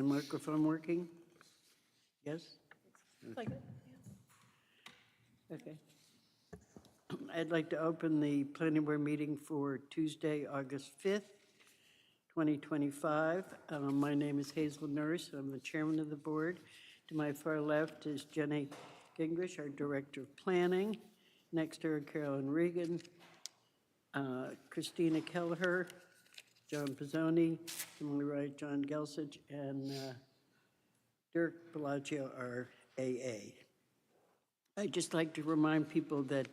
my microphone working? Yes? Like, Okay. I'd like to open the planning board meeting for Tuesday, August 5th, 2025. My name is Hazel Nurse. I'm the chairman of the board. To my far left is Jenny Gingrich, our director of planning. Next to her, Carolyn Regan, Christina Kelleher, John Pizzoni, to my right, John Gelsich, and Dirk Bellagio, our AA. I'd just like to remind people that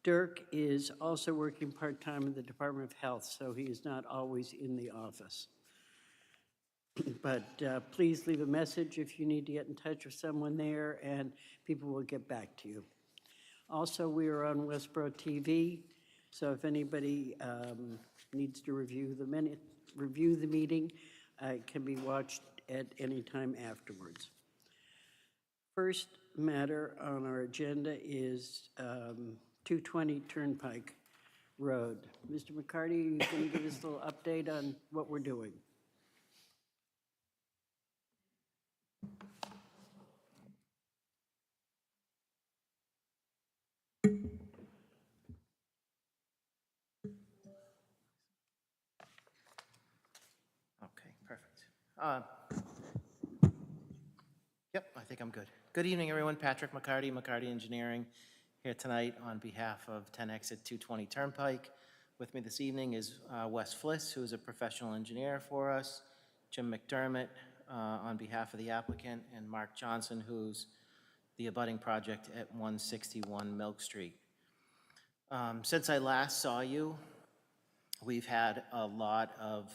Dirk is also working part-time in the Department of Health, so he is not always in the office. But please leave a message if you need to get in touch with someone there, and people will get back to you. Also, we are on Westborough TV, so if anybody needs to review the meeting, it can be watched at any time afterwards. First matter on our agenda is 220 Turnpike Road. Mr. McCarty, you can give us a little update on what we're doing. Okay, perfect. Yep, I think I'm good. Good evening, everyone. Patrick McCarty, McCarty Engineering, here tonight on behalf of 10 Exit 220 Turnpike. With me this evening is Wes Fliss, who is a professional engineer for us, Jim McDermott on behalf of the applicant, and Mark Johnson, who's the abutting project at 161 Milk Street. Since I last saw you, we've had a lot of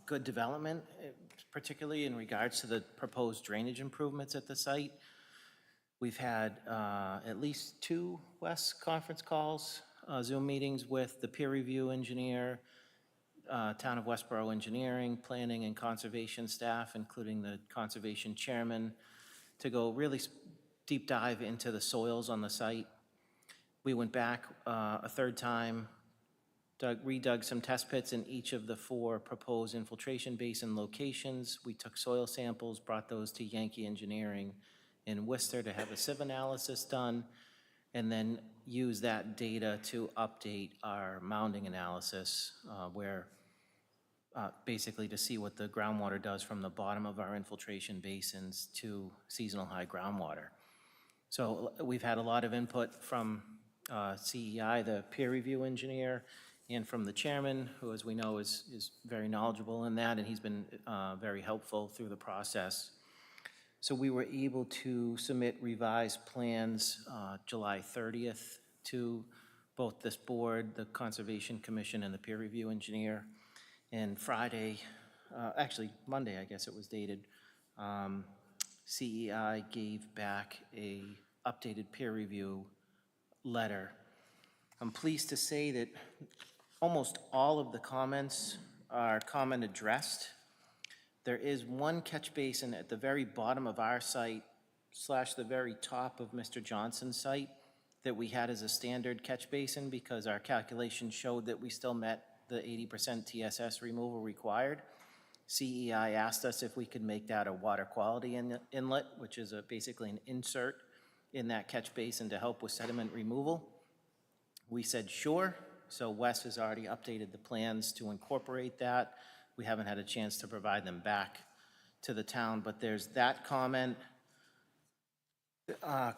good development, particularly in regards to the proposed drainage improvements at the site. We've had at least 2 West conference calls, Zoom meetings with the peer review engineer, Town of Westborough Engineering, Planning and Conservation staff, including the Conservation Chairman, to go really deep dive into the soils on the site. We went back a third time, redug some test pits in each of the 4 proposed infiltration basin locations. We took soil samples, brought those to Yankee Engineering in Worcester to have a sieve analysis done, and then use that data to update our mounding analysis, where basically to see what the groundwater does from the bottom of our infiltration basins to seasonal high groundwater. So we've had a lot of input from CEI, the peer review engineer, and from the chairman, who, as we know, is very knowledgeable in that, and he's been very helpful through the process. So we were able to submit revised plans July 30th to both this board, the Conservation Commission, and the peer review engineer. And Friday, actually Monday, I guess it was dated, CEI gave back a updated peer review letter. I'm pleased to say that almost all of the comments are comment addressed. There is one catch basin at the very bottom of our site / the very top of Mr. Johnson's site that we had as a standard catch basin because our calculations showed that we still met the 80% TSS removal required. CEI asked us if we could make that a water quality inlet, which is basically an insert in that catch basin to help with sediment removal. We said sure. So Wes has already updated the plans to incorporate that. We haven't had a chance to provide them back to the town, but there's that comment.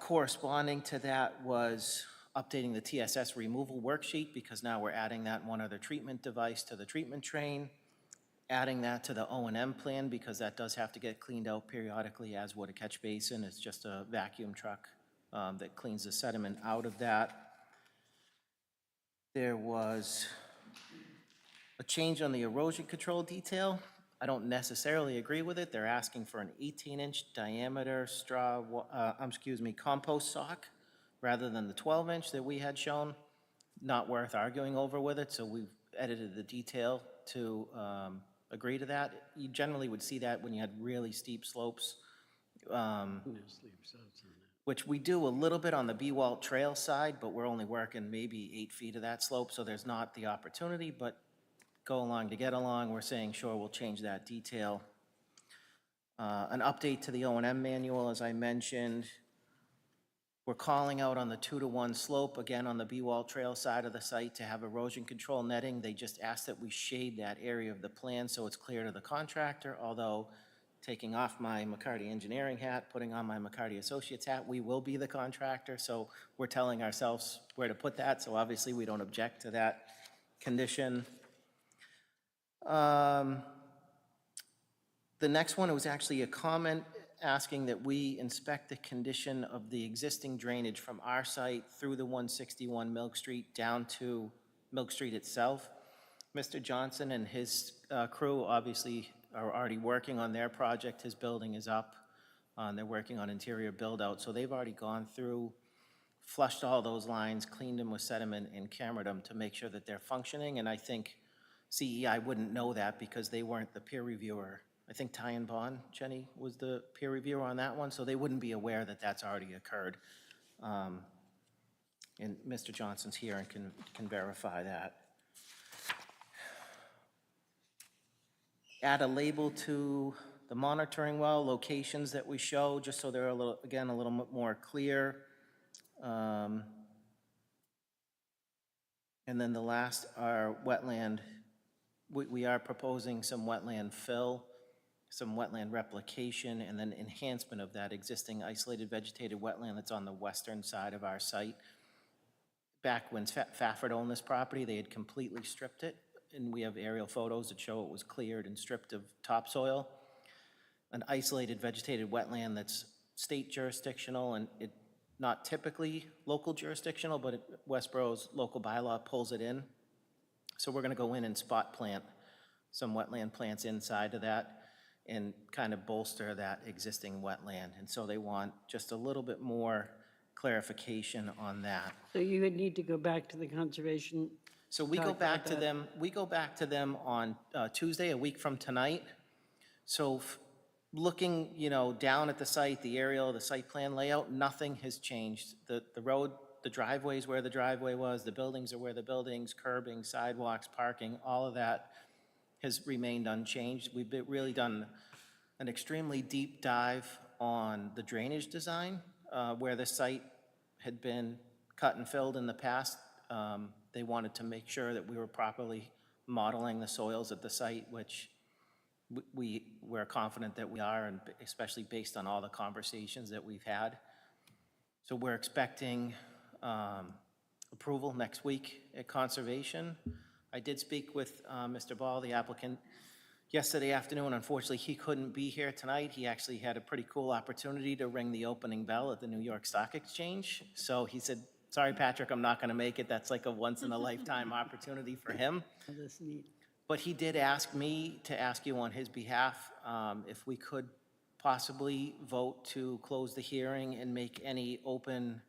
Corresponding to that was updating the TSS removal worksheet because now we're adding that one other treatment device to the treatment train, adding that to the O&M plan because that does have to get cleaned out periodically, as would a catch basin. It's just a vacuum truck that cleans the sediment out of that. There was a change on the erosion control detail. I don't necessarily agree with it. They're asking for an 18-inch diameter compost sock rather than the 12-inch that we had shown. Not worth arguing over with it, so we've edited the detail to agree to that. You generally would see that when you had really steep slopes. Which we do a little bit on the B-Walt Trail side, but we're only working maybe 8 feet of that slope, so there's not the opportunity, but go along to get along. We're saying, sure, we'll change that detail. An update to the O&M manual, as I mentioned. We're calling out on the 2-to-1 slope, again, on the B-Wall Trail side of the site to have erosion control netting. They just asked that we shade that area of the plan so it's clear to the contractor, although taking off my McCarty Engineering hat, putting on my McCarty Associates hat, we will be the contractor, so we're telling ourselves where to put that, so obviously we don't object to that condition. The next one was actually a comment asking that we inspect the condition of the existing drainage from our site through the 161 Milk Street down to Milk Street itself. Mr. Johnson and his crew obviously are already working on their project. His building is up. They're working on interior build-out. So they've already gone through, flushed all those lines, cleaned them with sediment, and cambered them to make sure that they're functioning. And I think CEI wouldn't know that because they weren't the peer reviewer. I think Ty and Bond, Jenny, was the peer reviewer on that one, so they wouldn't be aware that that's already occurred. And Mr. Johnson's here and can verify that. Add a label to the monitoring well locations that we show, just so they're a little bit more clear. And then the last are wetland. We are proposing some wetland fill, some wetland replication, and then enhancement of that existing isolated vegetated wetland that's on the western side of our site. Back when Fafford owned this property, they had completely stripped it, and we have aerial photos that show it was cleared and stripped of topsoil. An isolated vegetated wetland that's state jurisdictional and it not typically local jurisdictional, but Westborough's local bylaw pulls it in. So we're gonna go in and spot plant some wetland plants inside of that and kind of bolster that existing wetland. And so they want just a little bit more clarification on that. So you would need to go back to the conservation. So we go back to them, on Tuesday, a week from tonight. So looking, down at the site, the aerial, the site plan layout, nothing has changed. The road, the driveway's where the driveway was, the buildings are where the buildings, curbing, sidewalks, parking, all of that has remained unchanged. We've really done an extremely deep dive on the drainage design, where the site had been cut and filled in the past. They wanted to make sure that we were properly modeling the soils at the site, which we're confident that we are, and especially based on all the conversations that we've had. So we're expecting approval next week at Conservation. I did speak with Mr. Ball, the applicant, yesterday afternoon. Unfortunately, he couldn't be here tonight. He actually had a pretty cool opportunity to ring the opening bell at the New York Stock Exchange. So he said, sorry, Patrick, I'm not going to make it. That's like a once-in-a-lifetime opportunity for him. Oh, that's neat. But he did ask me to ask you on his behalf if we could possibly vote to close the hearing and make any open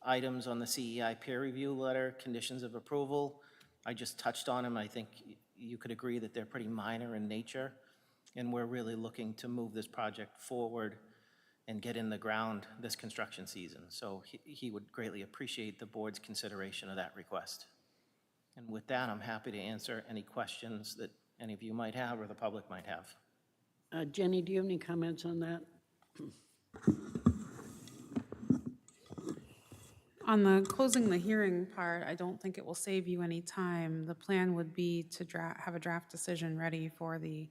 items on the CEI peer review letter, conditions of approval. I just touched on them. I think you could agree that they're pretty minor in nature, and we're really looking to move this project forward and get in the ground this construction season. So he would greatly appreciate the board's consideration of that request. And with that, I'm happy to answer any questions that any of you might have or the public might have. Jenny, do you have any comments on that? On the closing the hearing part, I don't think it will save you any time. The plan would be to have a draft decision ready for the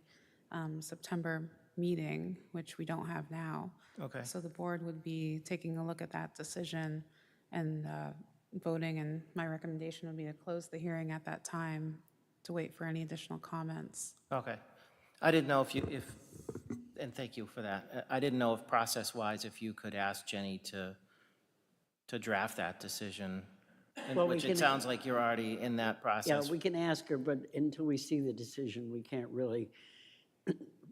September meeting, which we don't have now. Okay. So the board would be taking a look at that decision and voting, and my recommendation would be to close the hearing at that time to wait for any additional comments. Okay. I didn't know and thank you for that. I didn't know if process-wise, if you could ask Jenny to draft that decision, Well, which it sounds like you're already in that process. Yeah, we can ask her, but until we see the decision, we can't really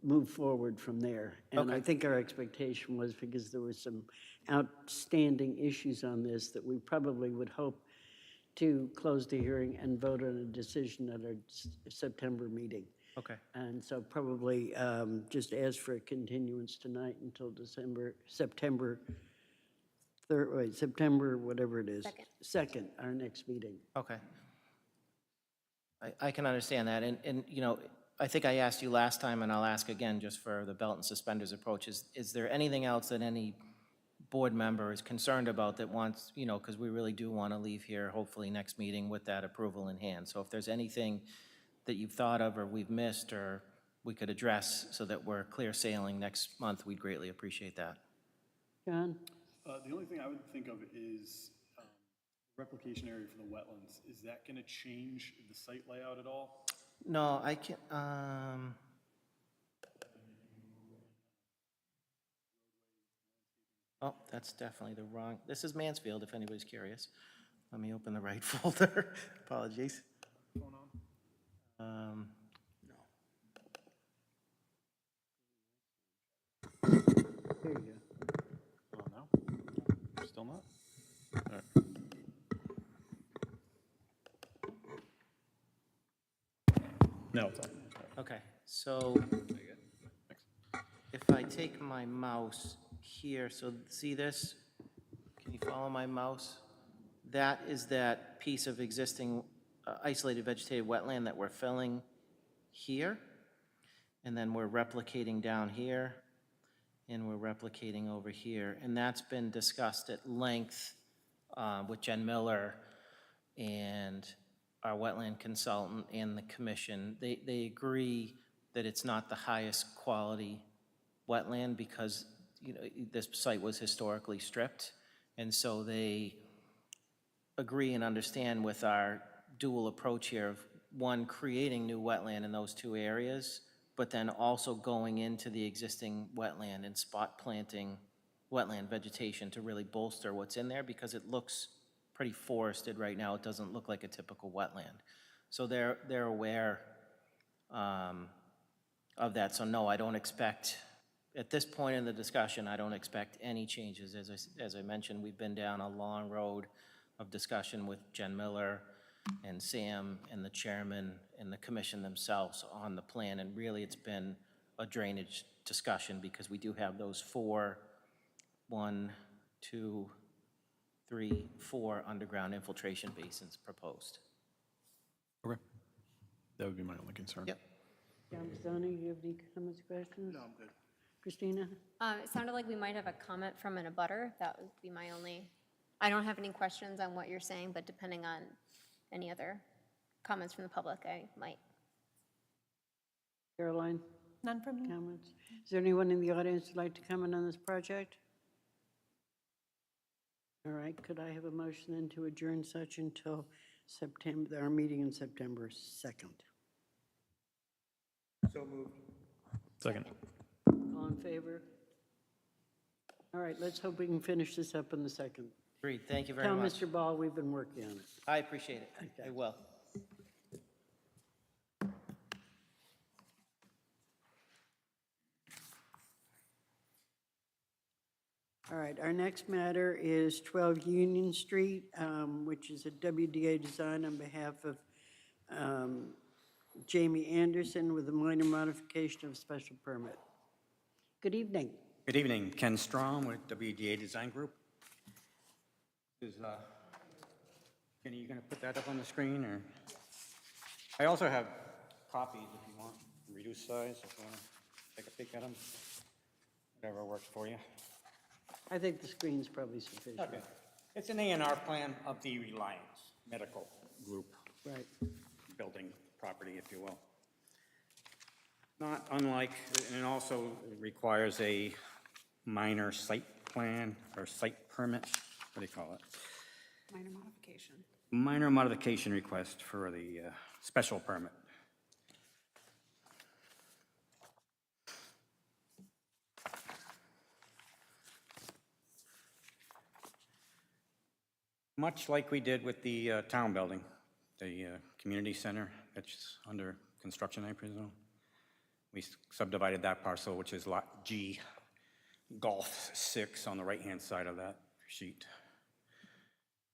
move forward from there. And I Okay. think our expectation was, because there were some outstanding issues on this, that we probably would hope to close the hearing and vote on a decision at our September meeting. Okay. And so probably just ask for a continuance tonight until September 3rd, wait, September, whatever it is. Second, our next meeting. Okay. I can understand that. And I think I asked you last time, and I'll ask again just for the belt and suspenders approach, is there anything else that any board member is concerned about that wants, because we really do want to leave here, hopefully next meeting with that approval in hand. So if there's anything that you've thought of or we've missed or we could address so that we're clear sailing next month, we'd greatly appreciate that. John? The only thing I would think of is replication area for the wetlands. Is that going to change the site layout at all? No, I can, oh, that's definitely the wrong, this is Mansfield, if anybody's curious. Let me open the right folder. Apologies. Going on? No. There you go. Oh, no? Still not? All right. No, it's on. Okay, so if I take my mouse here, so see this? Can you follow my mouse? That is that piece of existing isolated vegetated wetland that we're filling here. And then we're replicating down here, and we're replicating over here. And that's been discussed at length with Jen Miller and our wetland consultant and the commission. They agree that it's not the highest quality wetland because this site was historically stripped. And so they agree and understand with our dual approach here of, one, creating new wetland in those two areas, but then also going into the existing wetland and spot planting wetland vegetation to really bolster what's in there because it looks pretty forested right now. It doesn't look like a typical wetland. So they're aware of that. So no, I don't expect, at this point in the discussion, I don't expect any changes. As I mentioned, we've been down a long road of discussion with Jen Miller and Sam and the chairman and the commission themselves on the plan. And really it's been a drainage discussion because we do have those 4 underground infiltration basins proposed. Okay. That would be my only concern. Yep. John Pizzoni, you have any comments, questions? No, I'm good. Christina? It sounded like we might have a comment from an abutter. That would be my only, I don't have any questions on what you're saying, but depending on any other comments from the public, I might. Caroline? None from me. Comments? Is there anyone in the audience who'd like to comment on this project? All right, could I have a motion then to adjourn such until September, our meeting in September 2nd? Second. All in favor? All right, let's hope we can finish this up in the 2nd. Agreed. Thank you very Tell much. Mr. Ball we've been working on it. I appreciate it. Okay. I will. All right, our next matter is 12 Union Street, which is a WDA design on behalf of Jamie Anderson with a minor modification of special permit. Good evening. Good evening, Ken Strom with WDA Design Group. Kenny, you gonna put that up on the screen, or? I also have copies if you want, reduced size, if you wanna take a peek at them. Whatever works for you. I think the screen's probably sufficient. Okay. It's an A&R plan of the Reliance Medical Group Right. building property, if you will. Not unlike, and it also requires a minor site plan or site permit, what do you call it? Minor modification. Minor modification request for the special permit. Much like we did with the town building, the community center that's under construction, I presume. We subdivided that parcel, which is Lot G, Golf 6 on the right-hand side of that sheet.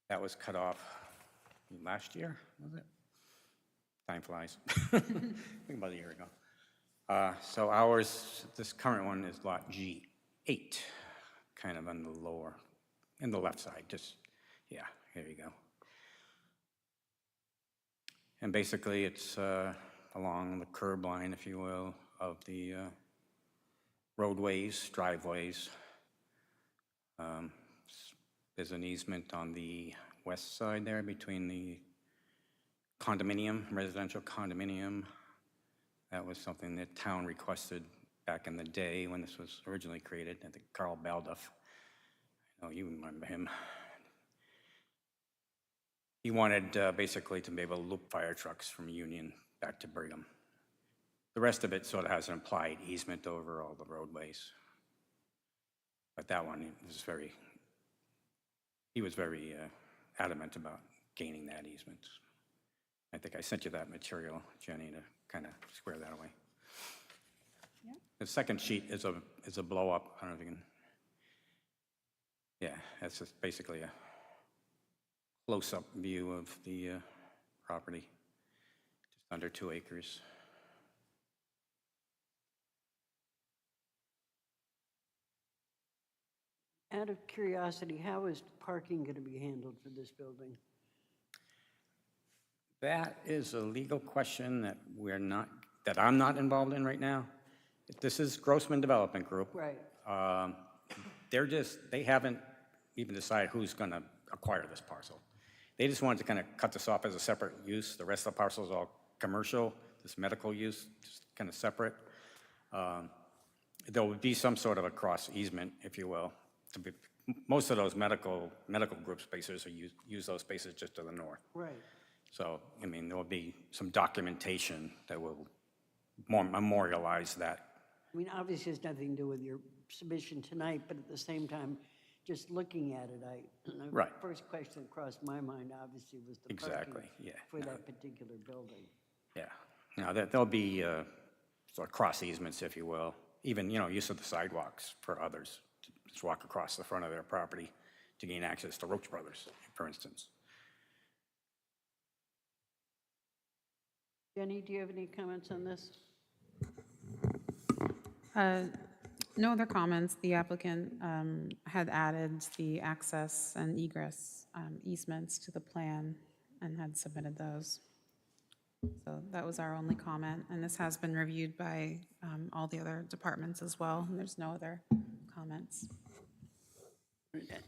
That was cut off last year, was it? Time flies. I think about a year ago. So ours, this current one is Lot G8, kind of on the lower, in the left side, just, yeah, here you go. And basically it's along the curb line, if you will, of the roadways, driveways. There's an easement on the west side there between the condominium, residential condominium. That was something that town requested back in the day when this was originally created. I think Carl Balduff, I know you remember him. He wanted basically to be able to loop fire trucks from Union back to Brigham. The rest of it sort of has an implied easement over all the roadways. But that one he was very adamant about gaining that easement. I think I sent you that material, Jenny, to kind of square that away. Yeah. The second sheet is a blow up. I don't know if you can. Yeah, that's just basically a close-up view of the property, just under 2 acres. Out of curiosity, how is parking going to be handled for this building? That is a legal question that I'm not involved in right now. This is Grossman Development Group. Right. They haven't even decided who's going to acquire this parcel. They just wanted to kind of cut this off as a separate use. The rest of the parcel is all commercial, this medical use, just kind of separate. There would be some sort of a cross easement, if you will. Most of those medical group spaces use those spaces just to the north. Right. So, I mean, there will be some documentation that will memorialize that. I mean, obviously, it's nothing to do with your submission tonight, but at the same time, just looking at it, the Right. first question that crossed my mind, obviously, was the Exactly, parking yeah. for that particular building. Yeah. Now, there'll be sort of cross easements, if you will, even, use of the sidewalks for others to just walk across the front of their property to gain access to Roach Brothers, for instance. Jenny, do you have any comments on this? No other comments. The applicant had added the access and egress easements to the plan and had submitted those. So that was our only comment, and this has been reviewed by all the other departments as well, and there's no other comments.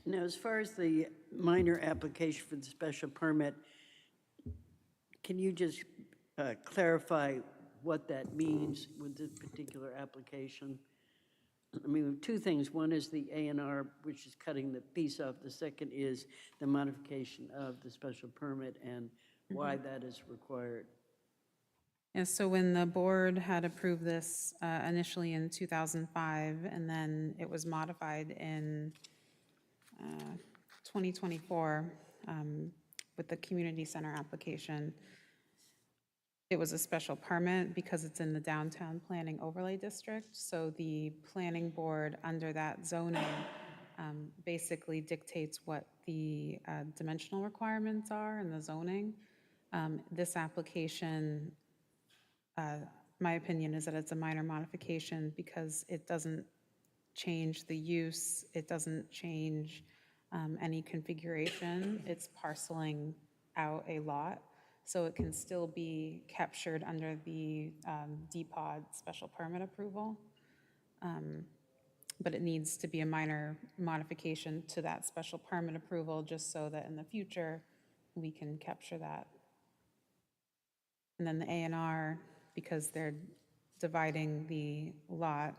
Now, as far as the minor application for the special permit, can you just clarify what that means with this particular application? I mean, two things. One is the A&R, which is cutting the piece off. The second is the modification of the special permit and why that is required. Yeah, so when the board had approved this initially in 2005, and then it was modified in 2024 with the community center application, it was a special permit because it's in the downtown planning overlay district. So the planning board under that zoning basically dictates what the dimensional requirements are in the zoning. This application, my opinion is that it's a minor modification because it doesn't change the use, it doesn't change any configuration. It's parceling out a lot, so it can still be captured under the DPOD special permit approval. But it needs to be a minor modification to that special permit approval just so that in the future we can capture that. And then the A&R, because they're dividing the lot,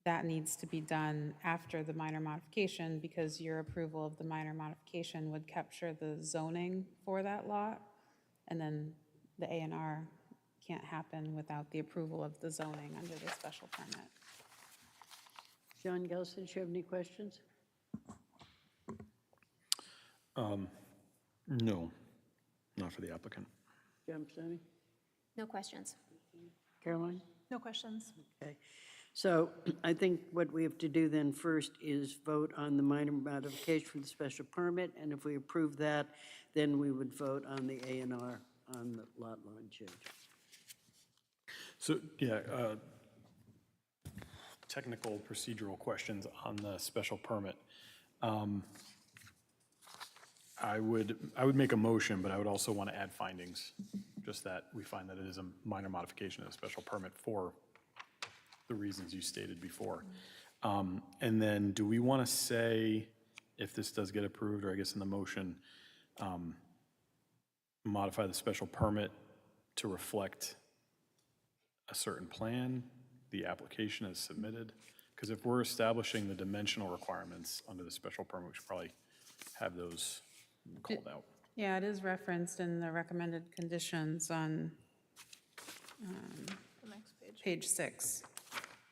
that needs to be done after the minor modification because your approval of the minor modification would capture the zoning for that lot. And then the A&R can't happen without the approval of the zoning under the special permit. John Gelson, do you have any questions? No, not for the applicant. John Pisoni? No questions. Caroline? No questions. Okay. So I think what we have to do then first is vote on the minor modification for the special permit, and if we approve that, then we would vote on the A&R on the lot line change. So, yeah, technical procedural questions on the special permit. I would make a motion, but I would also want to add findings, just that we find that it is a minor modification of a special permit for the reasons you stated before. And then, do we want to say, if this does get approved, or I guess in the motion, modify the special permit to reflect a certain plan, the application is submitted? Because if we're establishing the dimensional requirements under the special permit, we should probably have those called out. Yeah, it is referenced in the recommended conditions on page 6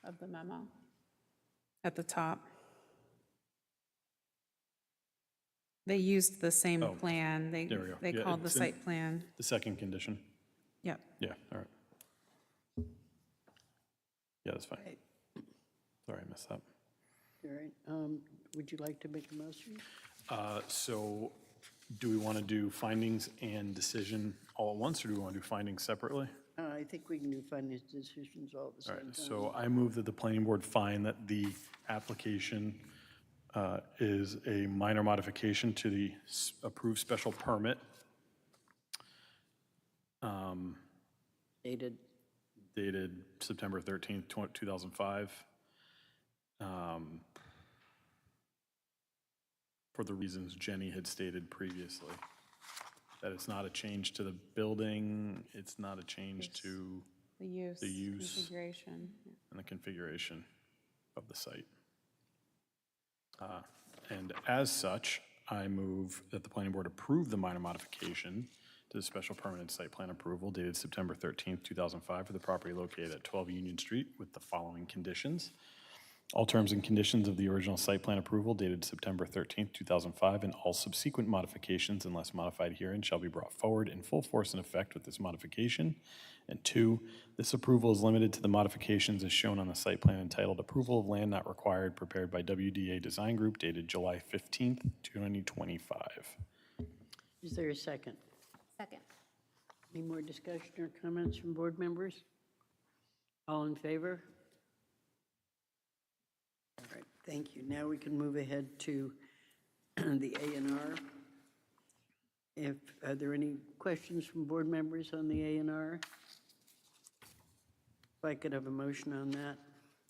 of the memo, at the top. They used the same Oh, plan. They there we go. They Yeah, called the it's in- site plan. The second condition, Yep. yeah, all right. Yeah, that's fine. Sorry, I missed that. All right, would you like to make a motion? So, do we want to do findings and decision all at once, or do we want to do findings separately? I think we can do findings decisions all at the All same right, time. so I move that the planning board find that the application is a minor modification to the approved special permit Dated, dated September 13th, 2005, for the reasons Jenny had stated previously. That it's not a change to the building, it's not a change to The use. The use. Configuration. and the configuration of the site. And as such, I move that the planning board approve the minor modification to the special permanent site plan approval dated September 13th, 2005 for the property located at 12 Union Street with the following conditions. All terms and conditions of the original site plan approval dated September 13th, 2005, and all subsequent modifications unless modified herein shall be brought forward in full force and effect with this modification. And 2, this approval is limited to the modifications as shown on the site plan entitled Approval of Land Not Required, prepared by WDA Design Group dated July 15th, 2025. is there a second? Second. Any more discussion or comments from board members? All in favor? All right, thank you. Now we can move ahead to the A&R. Are there any questions from board members on the A&R? If I could have a motion on that.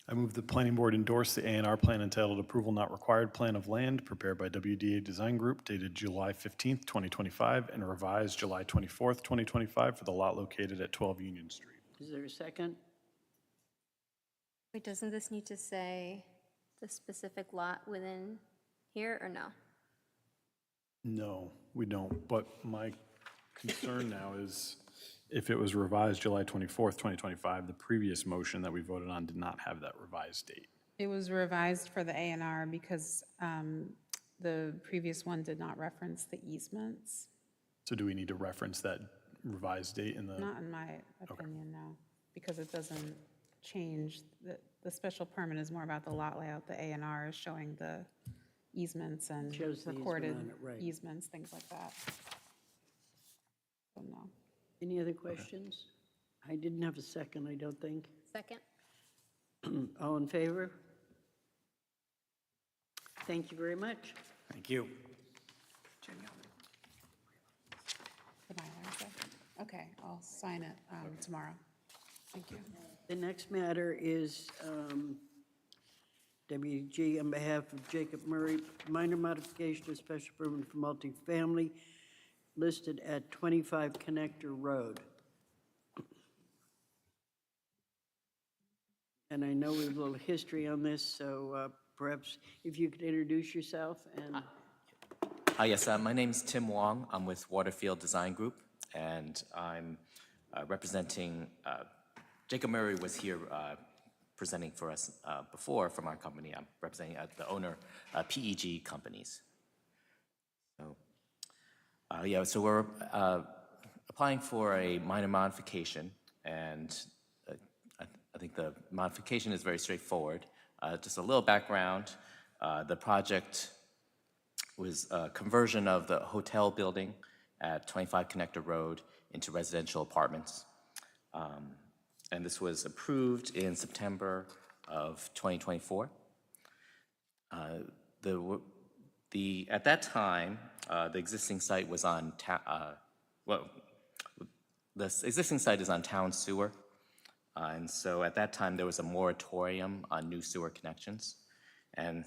I move the planning board endorse the A&R plan entitled Approval Not Required Plan of Land prepared by WDA Design Group dated July 15th, 2025, and revised July 24th, 2025 for the lot located at 12 Union Street. Is there a second? Wait, doesn't this need to say the specific lot within here, or no? No, we don't, but my concern now is if it was revised July 24th, 2025, the previous motion that we voted on did not have that revised date. It was revised for the A&R because the previous one did not reference the easements. So do we need to reference that revised date in the? Not in my opinion, no, because it doesn't change. The special permit is more about the lot layout. The A&R is showing the easements and Shows the easement recorded on it, right. easements, things like that. So no. Any other questions? I didn't have a second, I don't think. Second? All in favor? Thank you very much. Thank you. The Mylar, is that- Okay, I'll sign it tomorrow. Thank you. The next matter is WG on behalf of Jacob Murray, minor modification of special permit for multifamily listed at 25 Connector Road. And I know we have a little history on this, so perhaps if you could introduce yourself and Hi, yes, my name's Tim Wong. I'm with Waterfield Design Group, and I'm representing, Jacob Murray was here presenting for us before from our company. I'm representing the owner, PEG Companies. So, yeah, so we're applying for a minor modification, and I think the modification is very straightforward. Just a little background, the project was a conversion of the hotel building at 25 Connector Road into residential apartments. And this was approved in September of 2024. At that time, the existing site was on, the existing site is on town sewer. And so at that time, there was a moratorium on new sewer connections. And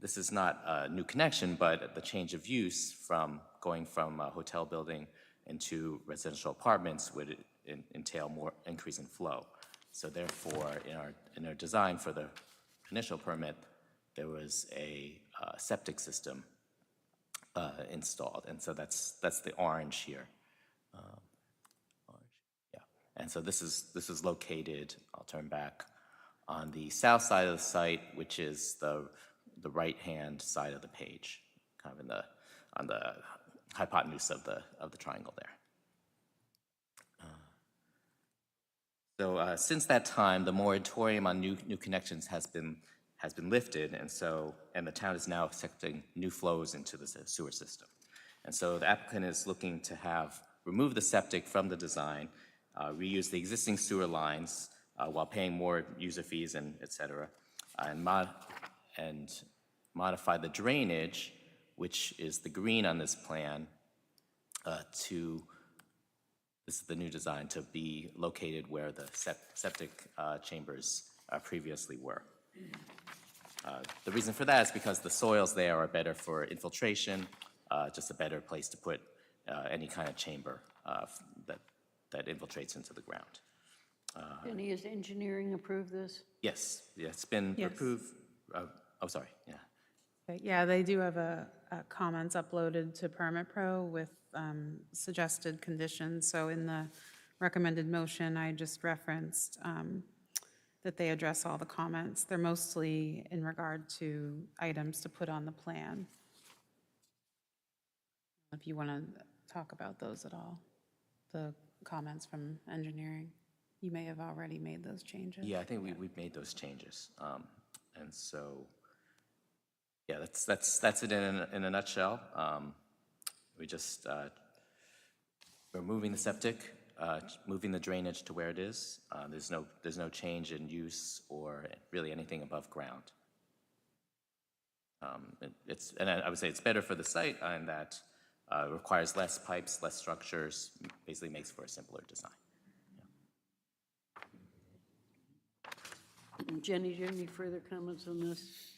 this is not a new connection, but the change of use from going from a hotel building into residential apartments would entail more increase in flow. So therefore, in our design for the initial permit, there was a septic system installed, and so that's the orange here. Orange, yeah. And so this is located. I'll turn back on the south side of the site, which is the right-hand side of the page, kind of on the hypotenuse of the triangle there. So since that time, the moratorium on new connections has been lifted, and the town is now accepting new flows into the sewer system. And so the applicant is looking to remove the septic from the design, reuse the existing sewer lines while paying more user fees and et cetera, and modify the drainage, which is the green on this plan, this is the new design, to be located where the septic chambers previously were. The reason for that is because the soils there are better for infiltration, just a better place to put any kind of chamber that infiltrates into the ground. Jenny, has engineering approved this? Yes, it's been Yes. approved. Oh, sorry, yeah. Okay, yeah, they do have comments uploaded to Permit Pro with suggested conditions. So in the recommended motion, I just referenced that they address all the comments. They're mostly in regard to items to put on the plan. If you want to talk about those at all, the comments from engineering. You may have already made those changes. Yeah, I think we've made those changes. And so, yeah, that's it in a nutshell. We just, we're moving the septic, moving the drainage to where it is. There's no change in use or really anything above ground. And I would say it's better for the site in that it requires less pipes, less structures, basically makes for a simpler design. Jenny, do you have any further comments on this?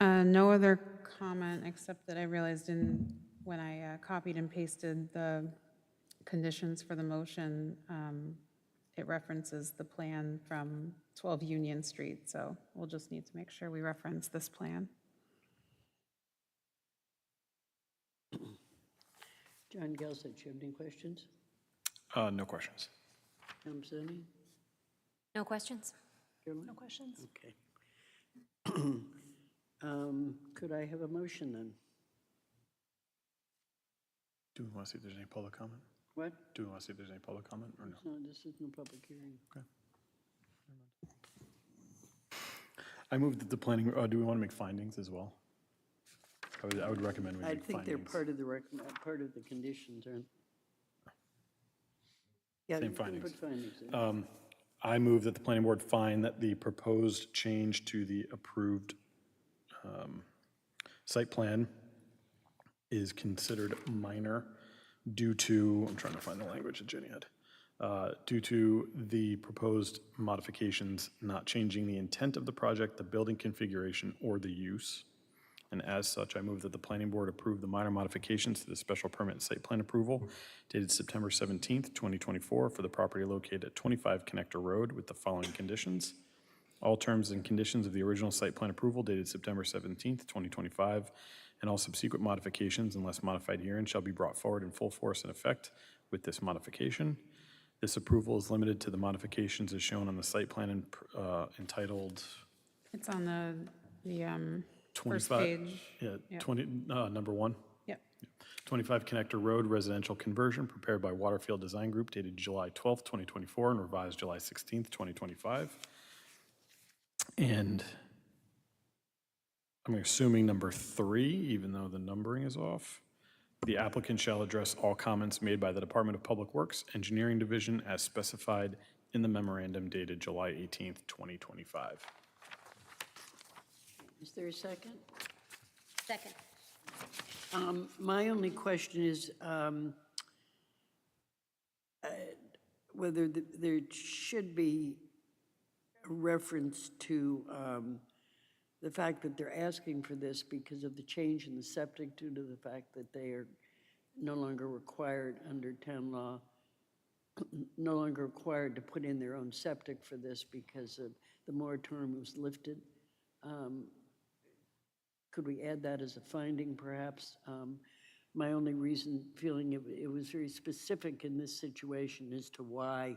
No other comment, except that I realized when I copied and pasted the conditions for the motion, it references the plan from 12 Union Street, so we'll just need to make sure we reference this plan. John Gelsich, do you have any questions? No questions. Tom Pizzoni? No questions? Caroline? No questions. Okay. Could I have a motion then? Do we want to see if there's any public comment? What? Do we want to see if there's any public comment or no? No, this isn't a public hearing. Okay. I move that the planning, do we want to make findings as well? I would recommend we I make think they're findings. part of the conditions, aren't? Yeah, Same you can findings. put findings in. I move that the planning board find that the proposed change to the approved site plan is considered minor due to, I'm trying to find the language that Jenny had, due to the proposed modifications not changing the intent of the project, the building configuration, or the use. And as such, I move that the planning board approve the minor modifications to the special permit and site plan approval dated September 17th, 2024 for the property located at 25 Connector Road with the following conditions. All terms and conditions of the original site plan approval dated September 17th, 2025, and all subsequent modifications, unless modified herein, shall be brought forward in full force and effect with this modification. This approval is limited to the modifications as shown on the site plan entitled It's on the first 25. page. Yeah, Yep. 20, number 1. Yep. 25 Connector Road residential conversion prepared by Waterfield Design Group dated July 12th, 2024 and revised July 16th, 2025. And I'm assuming number 3, even though the numbering is off. The applicant shall address all comments made by the Department of Public Works Engineering Division as specified in the memorandum dated July 18th, 2025. Is there a second? Second. My only question is whether there should be a reference to the fact that they're asking for this because of the change in the septic due to the fact that they are no longer required under town law, no longer required to put in their own septic for this because of the moratorium was lifted. Could we add that as a finding, perhaps? My only reason feeling it was very specific in this situation as to why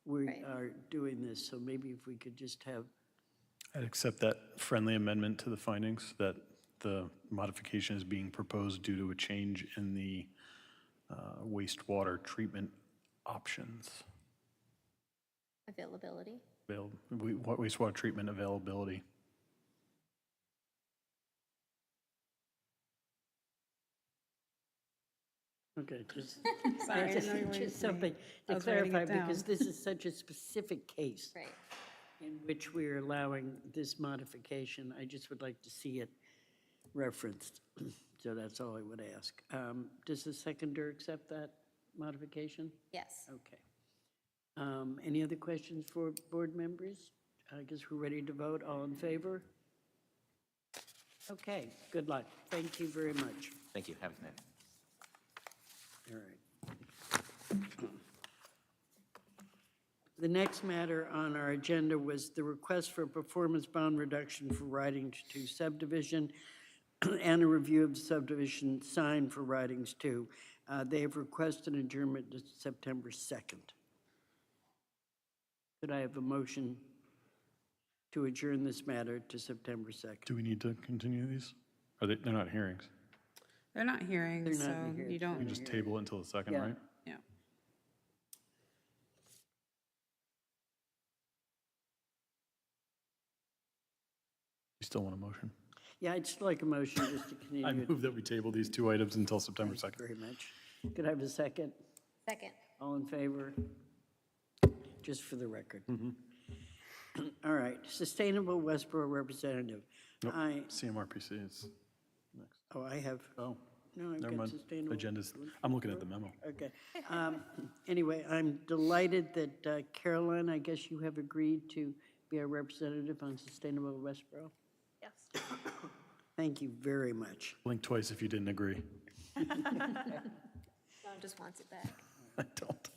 we Right. are doing this. So maybe if we could just have, I'd accept that friendly amendment to the findings, that the modification is being proposed due to a change in the wastewater treatment options, Availability. wastewater treatment availability. okay, just, Sorry, I know you were just something I to was writing it clarify, because down. this is such a specific case Right. in which we're allowing this modification. I just would like to see it referenced. So that's all I would ask. Does the seconder accept that modification? Yes. Okay. Any other questions for board members? I guess we're ready to vote. All in favor? Okay, good luck. Thank you very much. Thank you. Have a good night. All right. The next matter on our agenda was the request for a performance bond reduction for Ridings 2 subdivision and a review of the subdivision sign for Ridings 2. They have requested adjournment to September 2nd. Could I have a motion to adjourn this matter to September 2nd? Do we need to continue these? They're not hearings. They're not hearing, They're so not hearings, you they're We don't, just table it until the second, Yeah. right? yeah. You still want a motion? Yeah, I'd just like a motion just to I continue it. move that we table these two items until September 2nd. Very much. Could I have a second? Second. All in favor? Just for the record. All right, Sustainable Westborough Representative. Nope. I, CMRPC is next. oh, I have, Oh, no, I've never got mind. Sustainable. Agendas. I'm looking at the memo. Okay. Anyway, I'm delighted that Caroline, I guess you have agreed to be our representative on Sustainable Westborough. Yes. Thank you very much. Blink twice if you didn't agree. John just wants it back. I don't.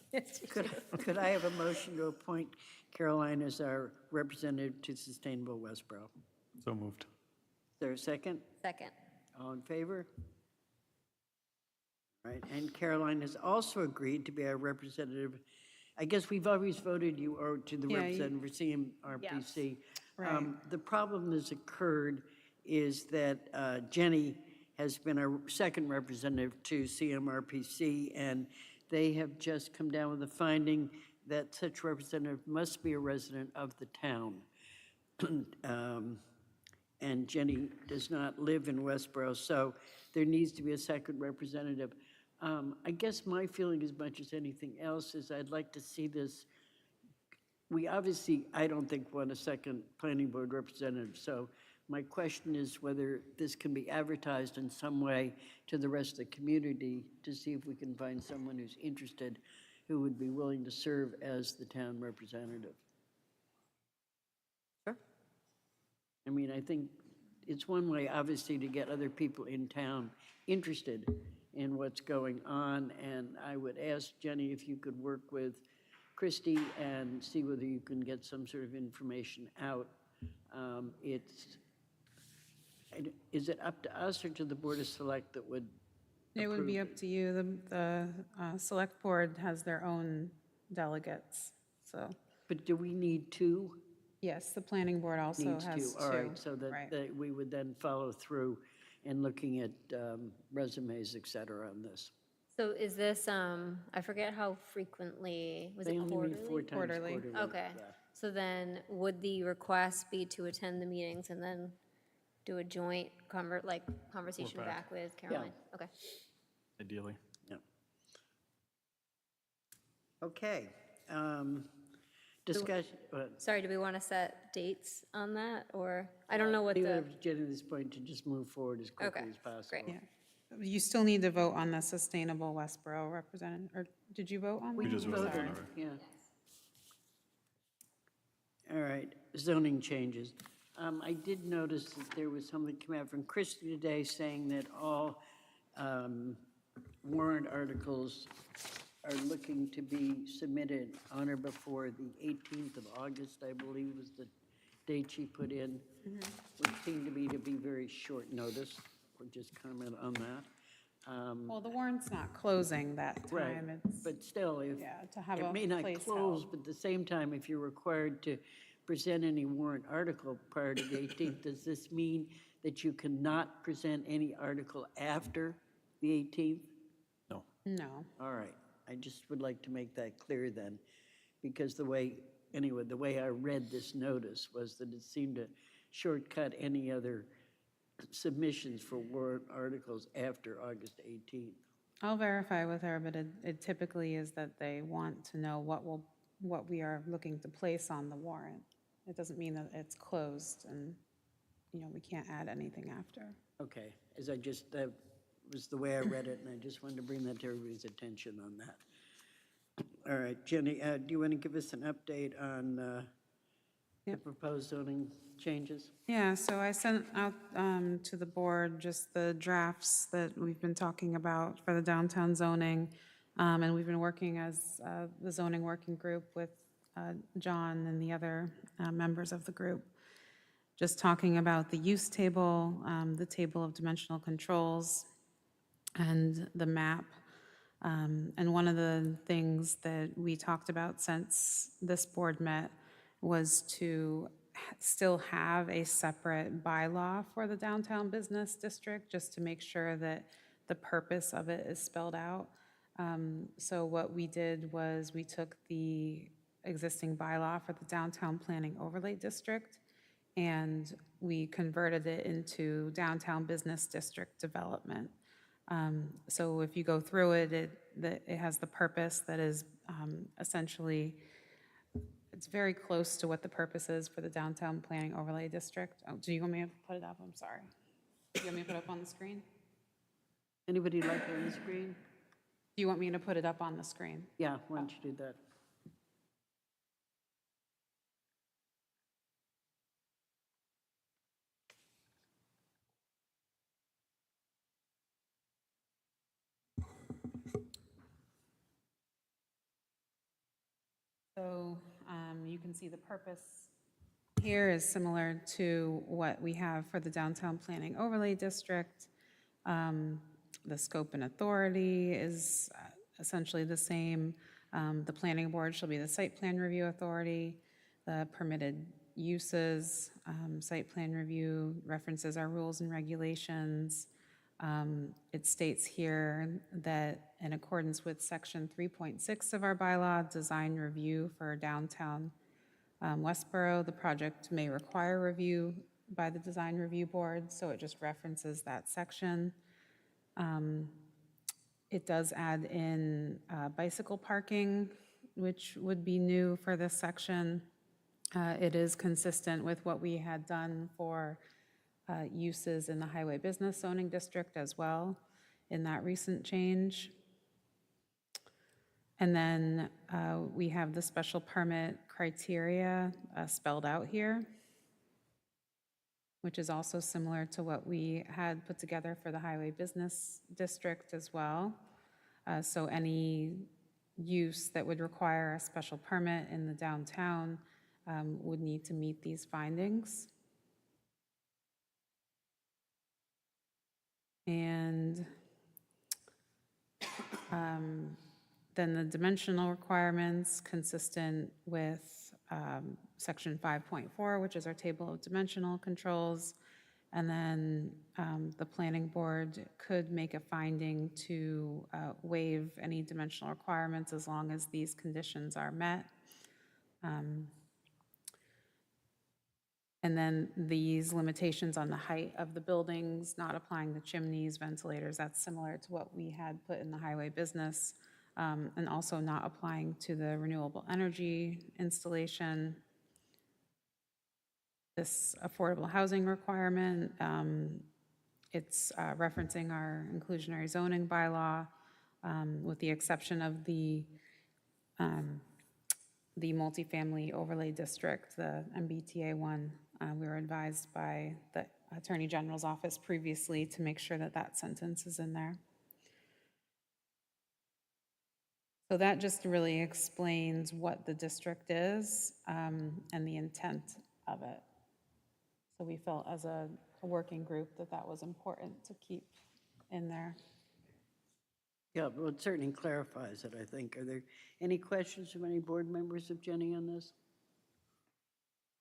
Could I have a motion to appoint Caroline as our representative to Sustainable Westborough? So moved. Is there a second? Second. All in favor? All right, and Caroline has also agreed to be our representative. I guess we've always voted you or to the Yeah, you- representative for CMRPC. Right. The problem that's occurred is that Jenny has been our second representative to CMRPC, and they have just come down with a finding that such representative must be a resident of the town. And Jenny does not live in Westborough, so there needs to be a second representative. I guess my feeling as much as anything else is I'd like to see this. We obviously, I don't think, want a second planning board representative, so my question is whether this can be advertised in some way to the rest of the community to see if we can find someone who's interested, who would be willing to serve as the town representative. Sure. I mean, I think it's one way, obviously, to get other people in town interested in what's going on, and I would ask Jenny if you could work with Christie and see whether you can get some sort of information out. Is it up to us or to the Board of Select that would It would be approve up to you. The select board has their own delegates, so, But do we need two? yes, the planning board also Needs has two, two. all right, so right. that we would then follow through in looking at resumes, et cetera, on this. So is this, I forget how frequently, was They it only meet four quarterly? times Quarterly. quarterly. Okay. yeah. So then would the request be to attend the meetings and then do a joint conversation back. back with Caroline? Okay. Ideally. Yeah. Okay. Discussion, Sorry, do we want to set dates on that, or, I don't know what leave it the, up to Jenny at this point to just move forward as quickly Okay, as possible. great. Yeah. You still need to vote on the Sustainable Westborough representative, or did you vote on that? We just I'm voted sorry. on it. Yeah. All right, zoning changes. I did notice that there was something come out from Christie today saying that all warrant articles are looking to be submitted on or before the 18th of August, I believe was the date she put in, which seemed to me to be very short notice. We'll just comment on that. Well, the warrant's not closing that Right, time. It's, but still, if, yeah, to have it a may not place close, held. but at the same time, if you're required to present any warrant article prior to the 18th, does this mean that you cannot present any article after the 18th? No. No. All right, I just would like to make that clear then, because the way, anyway, the way I read this notice was that it seemed to shortcut any other submissions for warrant articles after August 18th. I'll verify with her, but it typically is that they want to know what we are looking to place on the warrant. It doesn't mean that it's closed and, we can't add anything after. Okay, as I just, that was the way I read it, and I just wanted to bring that to everybody's attention on that. All right, Jenny, do you want to give us an update on the Yep. proposed zoning changes? Yeah, so I sent out to the board just the drafts that we've been talking about for the downtown zoning. And we've been working as the zoning working group with John and the other members of the group. Just talking about the use table, the table of dimensional controls, and the map. And one of the things that we talked about since this board met was to still have a separate bylaw for the downtown business district, just to make sure that the purpose of it is spelled out. So what we did was we took the existing bylaw for the downtown planning overlay district, and we converted it into downtown business district development. So if you go through it, it has the purpose that is essentially, it's very close to what the purpose is for the downtown planning overlay district. Oh, do you want me to put it up? I'm sorry. Do you want me to put it up on the screen? Anybody like it on the screen? Do you want me to put it up on the screen? Yeah, why don't you do that? So you can see the purpose here is similar to what we have for the downtown planning overlay district. The scope and authority is essentially the same. The planning board shall be the site plan review authority. The permitted uses, site plan review references our rules and regulations. It states here that in accordance with section 3.6 of our bylaw, design review for downtown Westborough, the project may require review by the design review board, so it just references that section. It does add in bicycle parking, which would be new for this section. It is consistent with what we had done for uses in the highway business zoning district as well in that recent change. And then we have the special permit criteria spelled out here, which is also similar to what we had put together for the highway business district as well. So any use that would require a special permit in the downtown would need to meet these findings. And then the dimensional requirements consistent with section 5.4, which is our table of dimensional controls. And then the planning board could make a finding to waive any dimensional requirements as long as these conditions are met. And then these limitations on the height of the buildings, not applying the chimneys, ventilators, that's similar to what we had put in the highway business and also not applying to the renewable energy installation. This affordable housing requirement, it's referencing our inclusionary zoning bylaw, with the exception of the multifamily overlay district, the MBTA one. We were advised by the Attorney General's office previously to make sure that that sentence is in there. So that just really explains what the district is, and the intent of it. So we felt as a working group that that was important to keep in there. Yeah, well, it certainly clarifies it, I think. Are there any questions from any board members of Jenny on this?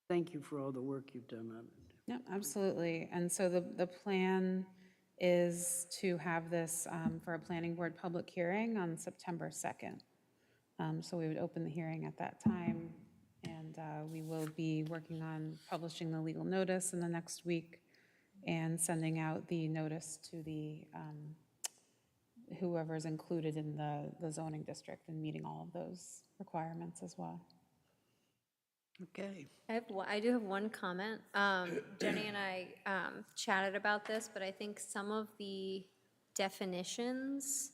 Thank you for all the work you've done on it. Yeah, absolutely. And so the plan is to have this for a planning board public hearing on September 2nd. So we would open the hearing at that time, and we will be working on publishing the legal notice in the next week and sending out the notice to the whoever's included in the zoning district and meeting all of those requirements as well. Okay. I do have one comment. Jenny and I chatted about this, but I think some of the definitions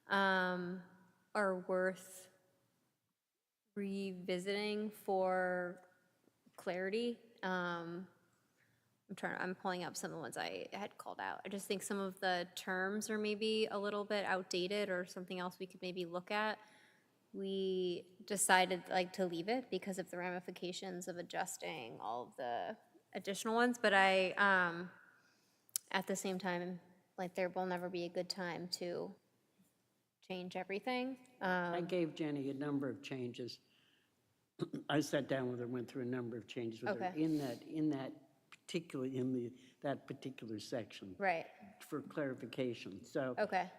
are worth revisiting for clarity. I'm pulling up some of the ones I had called out. I just think some of the terms are maybe a little bit outdated or something else we could maybe look at. We decided to leave it because of the ramifications of adjusting all of the additional ones. But I, at the same time, there will never be a good time to change everything. I gave Jenny a number of changes. I sat down with her, went through a number of changes with her Okay. in that particular section. Right. For clarification. So, Okay.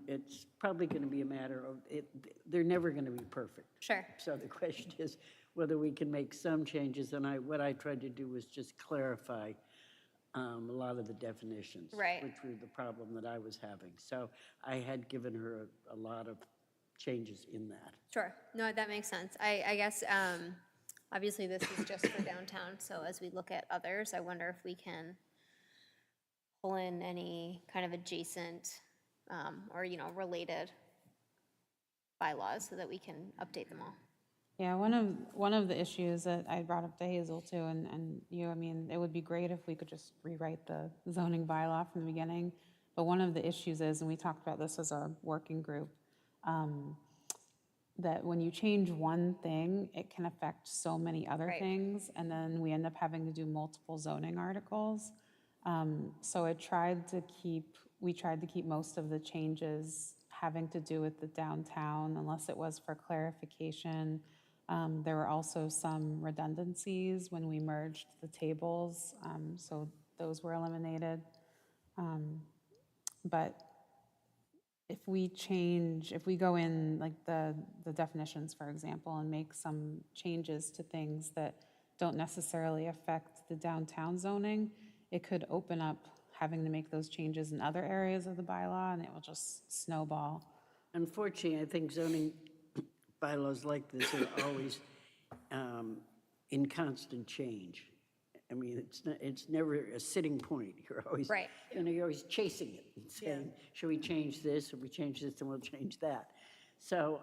it's probably going to be a matter of it. They're never going to be perfect. Sure. So the question is whether we can make some changes. And what I tried to do was just clarify a lot of the definitions, Right. which were the problem that I was having. So I had given her a lot of changes in that. Sure. No, that makes sense. I guess, obviously, this is just for downtown, so as we look at others, I wonder if we can pull in any kind of adjacent or, related bylaws so that we can update them all. Yeah, one of the issues that I brought up to Hazel too, and you, I mean, it would be great if we could just rewrite the zoning bylaw from the beginning. But one of the issues is, and we talked about this as a working group, that when you change one thing, it can affect so many other Right. things, and then we end up having to do multiple zoning articles. So we tried to keep most of the changes having to do with the downtown, unless it was for clarification. There were also some redundancies when we merged the tables, so those were eliminated. But if we go in the definitions, for example, and make some changes to things that don't necessarily affect the downtown zoning, it could open up having to make those changes in other areas of the bylaw, and it will just snowball. Unfortunately, I think zoning bylaws like this are always in constant change. I mean, it's never a sitting point. You're always, Right. you're always chasing it and saying, should we change this? If we change this, then we'll change that. So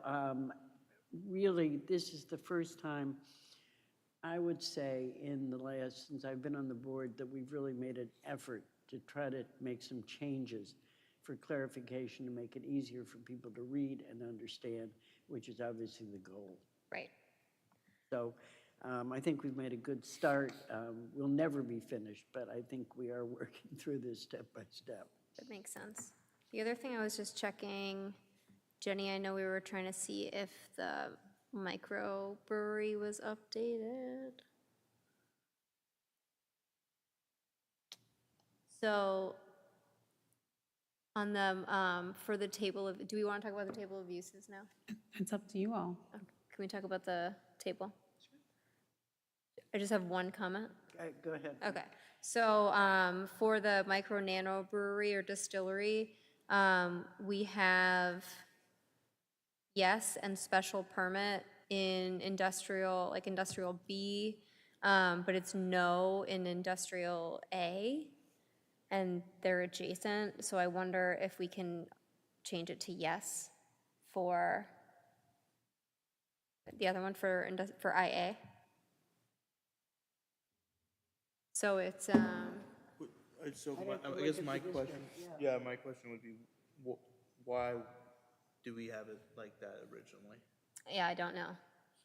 really, this is the first time, I would say, since I've been on the board, that we've really made an effort to try to make some changes for clarification, to make it easier for people to read and understand, which is obviously the goal. Right. So I think we've made a good start. We'll never be finished, but I think we are working through this step by step. That makes sense. The other thing I was just checking, Jenny, I know we were trying to see if the microbrewery was updated. So on the, for the table of, do we want to talk about the table of uses now? It's up to you all. Can we talk about the table? I just have one comment. Go ahead. Okay, so for the micro nano brewery or distillery, we have yes and special permit in industrial, like industrial B, but it's no in industrial A, and they're adjacent, so I wonder if we can change it to yes for the other one for IA. So it's, So I guess my question, yeah, my question would be, why do we have it like that originally? yeah, I don't know.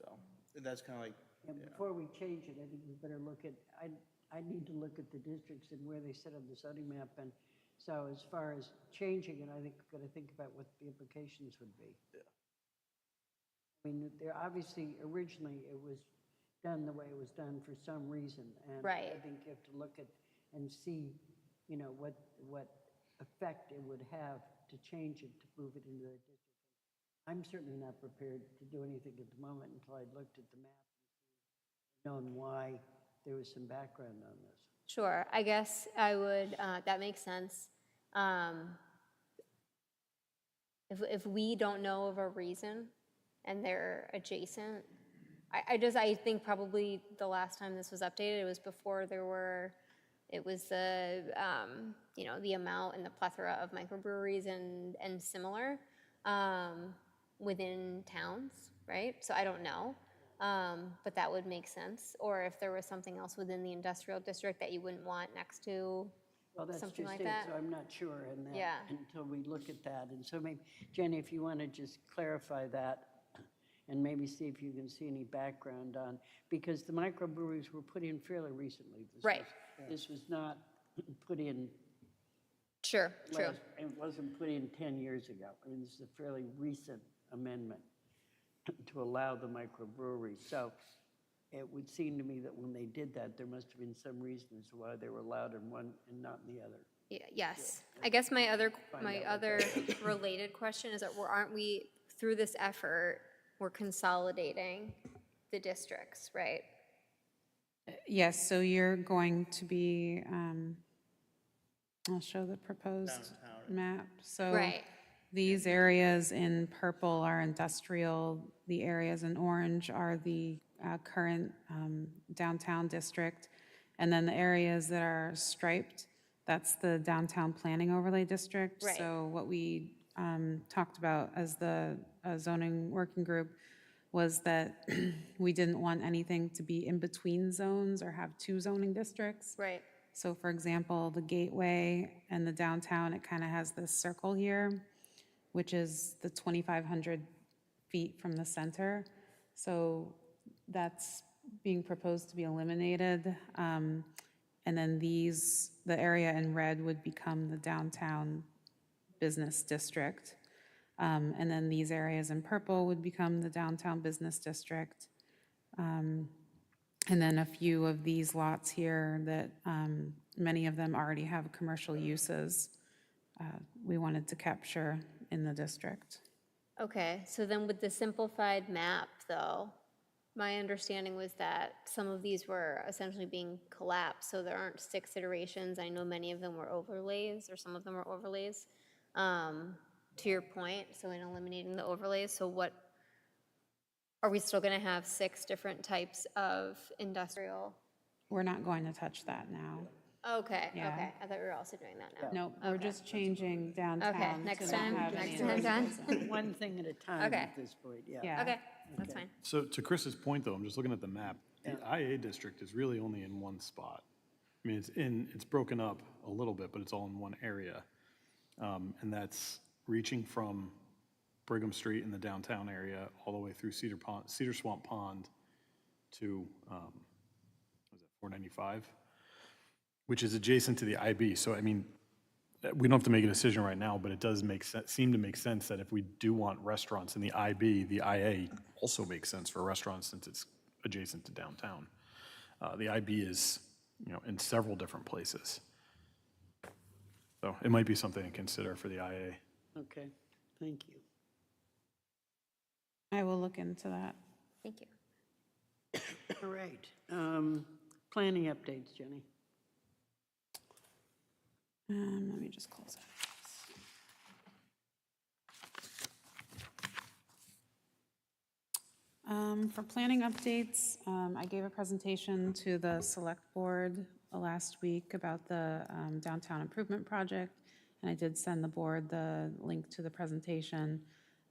So that's kind of like, And before we change it, I think we better look at, I need to look at the districts and where they sit on the zoning map. And so as far as changing it, I think we've got to think about what the implications would be. Yeah. I mean, there obviously, originally, it was done the way it was done for some reason. And Right. I think you have to look at and see, you know, what effect it would have to change it, to move it into the district. I'm certainly not prepared to do anything at the moment until I looked at the map and known why there was some background on this. Sure, I guess I would, that makes sense. If we don't know of a reason and they're adjacent, I think probably the last time this was updated, it was before it was the, you know, the amount and the plethora of microbreweries and similar within towns, right? So I don't know, but that would make sense. Or if there was something else within the industrial district that you wouldn't want next to Well, that's something just like it, that. so I'm not sure in that Yeah. until we look at that. And so maybe, Jenny, if you want to just clarify that and maybe see if you can see any background on, because the microbreweries were put in fairly recently. Right. This was not put in, Sure, true. it wasn't put in 10 years ago. I mean, this is a fairly recent amendment to allow the microbreweries. So it would seem to me that when they did that, there must have been some reason as to why they were allowed in one and not in the other. Yeah, yes. I guess my other related question is that aren't we, through this effort, we're consolidating the districts, right? Yes, so you're going to be, I'll show the proposed map. So Right. these areas in purple are industrial, the areas in orange are the current downtown district, and then the areas that are striped, that's the downtown planning overlay district. Right. So what we talked about as the zoning working group was that we didn't want anything to be in between zones or have two zoning districts. Right. So for example, the gateway and the downtown, it kind of has this circle here, which is the 2,500 feet from the center. So that's being proposed to be eliminated. And then the area in red would become the downtown business district. And then these areas in purple would become the downtown business district. And then a few of these lots here that many of them already have commercial uses, we wanted to capture in the district. Okay, so then with the simplified map, though, my understanding was that some of these were essentially being collapsed, so there aren't 6 iterations. I know many of them were overlays, or some of them were overlays. To your point, so in eliminating the overlays, so what, are we still gonna have 6 different types of industrial? We're not going to touch that now. Okay, Yeah. okay, I thought we were also doing that now. Nope, we're just changing downtown. Okay, to next not time, have any next time, industrial John. zone. One thing at a time Okay. at this point, yeah. Yeah. Okay, that's fine. So to Chris's point, though, I'm just looking at the map. The IA district is really only in one spot. I mean, it's broken up a little bit, but it's all in one area. And that's reaching from Brigham Street in the downtown area all the way through Cedar Swamp Pond to, was it 495? Which is adjacent to the IB. So, I mean, we don't have to make a decision right now, but it does seem to make sense that if we do want restaurants in the IB, the IA also makes sense for restaurants since it's adjacent to downtown. The IB is, you know, in several different places. So it might be something to consider for the IA. Okay, thank you. I will look into that. Thank you. All right, planning updates, Jenny. Let me just close that. For planning updates, I gave a presentation to the select board last week about the downtown improvement project, and I did send the board the link to the presentation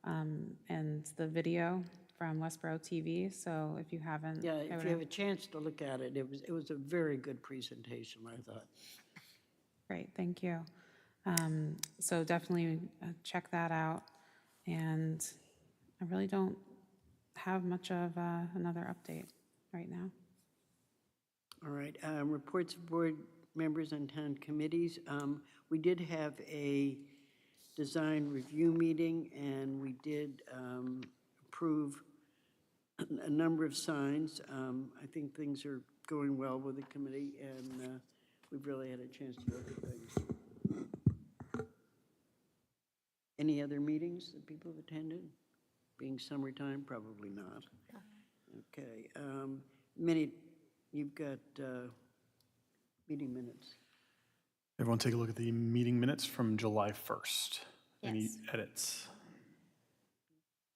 and the video from Westborough TV, so if you haven't. Yeah, I if would you have a chance to look at it, it was a very good presentation, I thought. Great, thank you. So definitely check that out, and I really don't have much of another update right now. All right, reports of board members and town committees. We did have a design review meeting, and we did approve a number of signs. I think things are going well with the committee, and we've really had a chance to look at things. Any other meetings that people have attended? Being summertime, probably not. Okay, you've got meeting minutes. Everyone take a look at the meeting minutes from July 1st. Any Yes. edits?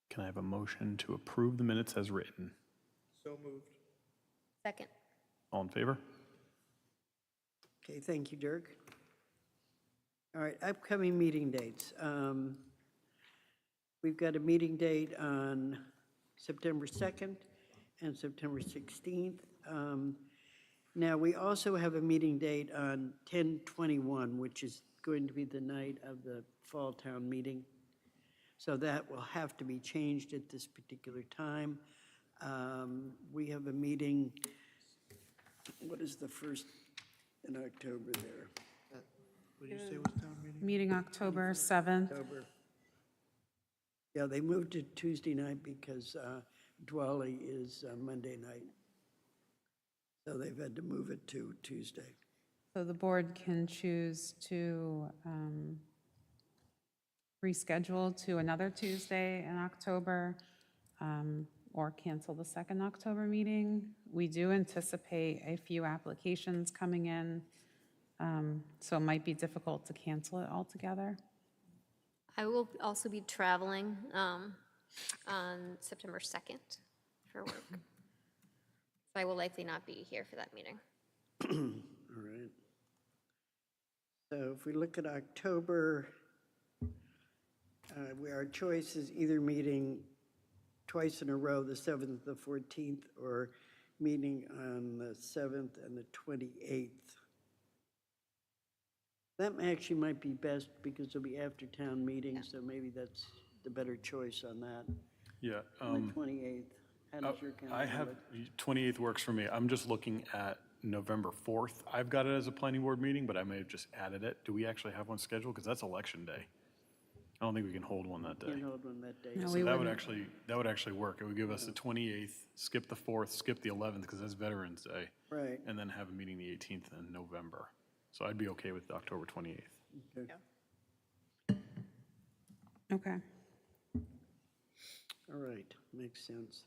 Can I have a motion to approve the minutes as written? So moved. Second. All in favor? Okay, thank you, Dirk. All right, upcoming meeting dates. We've got a meeting date on September 2nd and September 16th. Now, we also have a meeting date on 10/21, which is going to be the night of the Fall Town meeting. So that will have to be changed at this particular time. We have a meeting, what is the first in October there? What did you say was town meeting? Meeting October 7th. October. Yeah, they moved it Tuesday night because Dwally is Monday night. So they've had to move it to Tuesday. So the board can choose to reschedule to another Tuesday in October or cancel the second October meeting. We do anticipate a few applications coming in, so it might be difficult to cancel it altogether. I will also be traveling on September 2nd for work. So I will likely not be here for that meeting. All right. So if we look at October, our choice is either meeting twice in a row, the 7th, the 14th, or meeting on the 7th and the 28th. That actually might be best because it'll be after town meeting, so maybe that's the better choice on that. Yeah. On the 28th, how does your calendar I have, look? 28th works for me. I'm just looking at November 4th. I've got it as a planning board meeting, but I may have just added it. Do we actually have one scheduled? Because that's election day. I don't think we can hold one that day. Can't hold one that day. No, So we that would wouldn't. actually work. It would give us the 28th, skip the 4th, skip the 11th, because that's Veterans Day, Right. and then have a meeting the 18th in November. So I'd be okay with October 28th. Okay. Okay. All right, makes sense.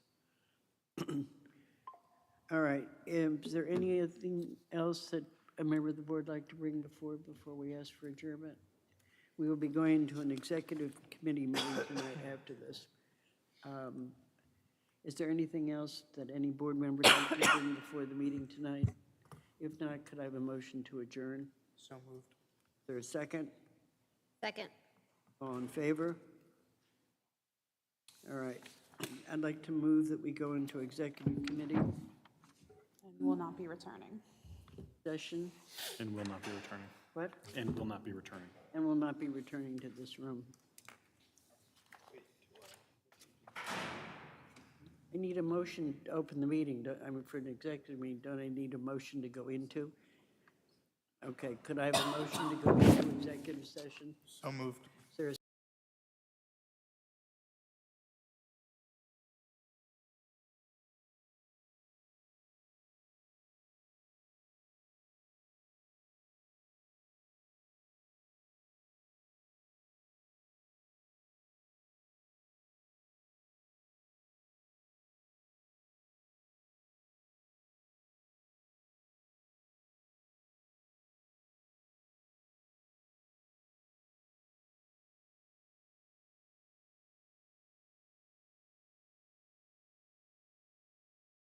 All right, is there anything else that a member of the board like to bring before we ask for adjournment? We will be going to an executive committee meeting tonight after this. Is there anything else that any board member would like to bring before the meeting tonight? If not, could I have a motion to adjourn? So moved. Is there a second? Second. All in favor? All right. I'd like to move that we go into executive committee And will not be returning. session. And will not be returning. What? And will not be returning. And will not be returning to this room. I need a motion to open the meeting. I mean, for an executive meeting, don't I need a motion to go into? Okay, could I have a motion to go into executive session? So moved.